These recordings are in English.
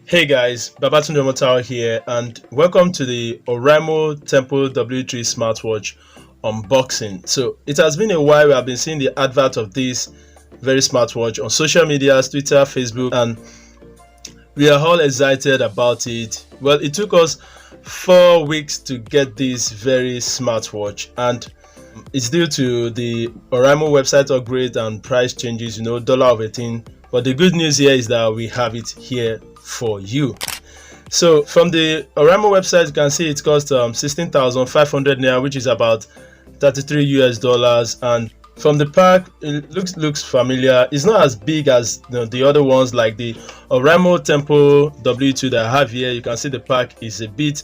Hey guys, Babatunde Omotayo here, and welcome to the Oraimo Tempo W3 Smartwatch unboxing. So it has been a while. We have been seeing the advert of this very smartwatch on social media, Twitter, Facebook, and we are all excited about it. Well, it took us 4 weeks to get this very smartwatch, and it's due to the Oraimo website upgrade and price changes, $18. But the good news here is that we have it here for you. So from the Oraimo website, you can see it costs 16,500 naira, which is about $33 US. And from the pack, it looks familiar. It's not as big as the other ones, like the Oraimo Tempo W2 that I have here. You can see the pack is a bit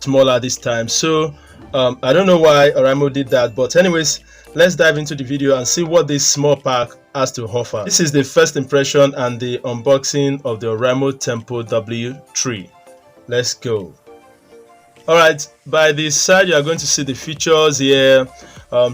smaller this time. So I don't know why Oraimo did that, but anyways, let's dive into the video and see what this small pack has to offer. This is the first impression and the unboxing of the Oraimo Tempo W3. Let's go. Alright, by the side you are going to see the features here,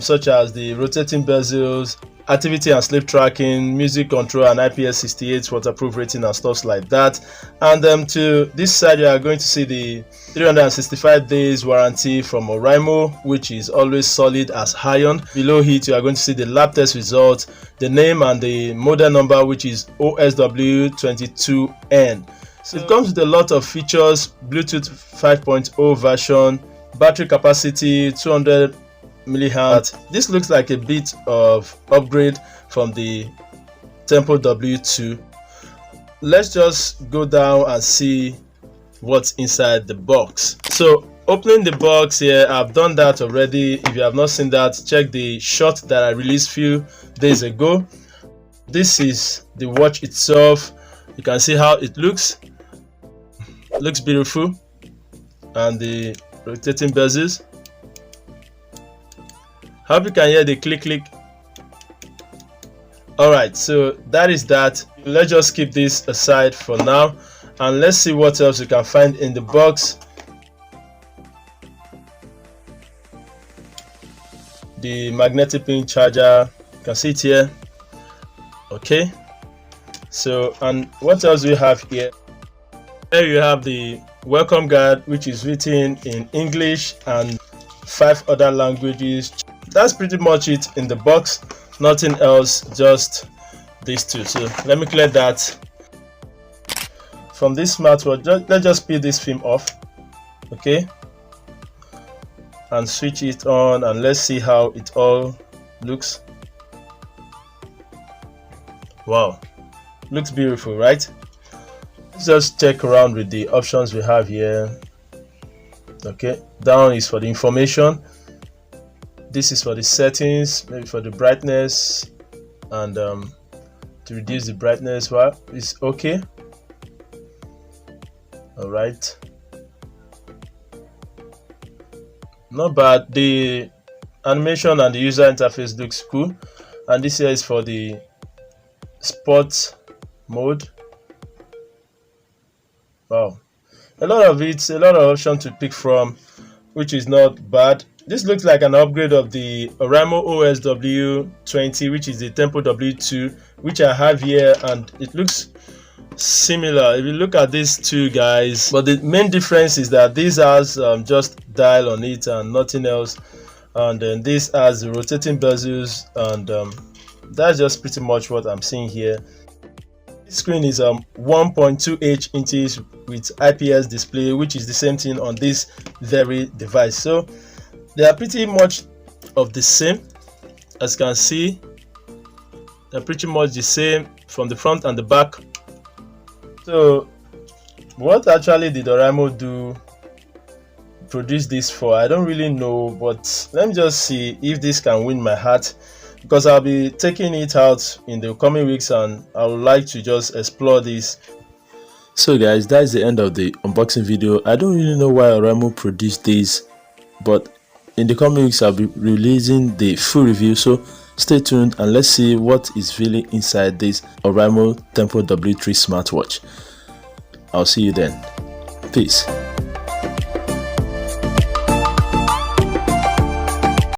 such as the rotating bezels, activity and sleep tracking, music control, and IP68 waterproof rating and stuff like that. And to this side you are going to see the 365 days warranty from Oraimo, which is always solid as iron. Below it you are going to see the lab test results, the name and the model number, which is OSW22N. So it comes with a lot of features: Bluetooth 5.0 version, battery capacity 200 milliamp. This looks like a bit of upgrade from the Tempo W2. Let's just go down and see what's inside the box. So opening the box here, I've done that already. If you have not seen that, check the shot that I released few days ago. This is the watch itself. You can see how it looks. It looks beautiful, and the rotating bezels. Hope you can hear the click. Alright, so that is that. Let's just keep this aside for now, and let's see what else you can find in the box. The magnetic pin charger, you can see it here. Okay, so, and what else do we have here? Here you have the welcome guide, which is written in English and 5 other languages. That's pretty much it in the box, nothing else, just these two. So let me clear that from this smartwatch. Let's just peel this film off, okay, and switch it on, and let's see how it all looks. Wow, looks beautiful, right? Let's just check around with the options we have here. Okay, down is for the information. This is for the settings, maybe for the brightness, and to reduce the brightness. Well, it's okay. All right, not bad. The animation and the user interface looks cool. And this here is for the sports mode. Wow, a lot of options to pick from, which is not bad. This looks like an upgrade of the Oraimo OSW 20, which is the Tempo W2, which I have here, and it looks similar if you look at these two guys. But the main difference is that this has just dial on it and nothing else, and then this has the rotating bezels, and that's just pretty much what I'm seeing here. This screen is 1.28 inches with IPS display, which is the same thing on this very device. So they are pretty much of the same. As you can see, they're pretty much the same from the front and the back. So what actually did Oraimo produce this for? I don't really know, but let me just see if this can win my heart, because I'll be taking it out in the coming weeks, and I would like to just explore this. So guys, that is the end of the unboxing video. I don't really know why Oraimo produced this, but in the coming weeks I'll be releasing the full review, so stay tuned and let's see what is really inside this Oraimo Tempo W3 smartwatch. I'll see you then. Peace.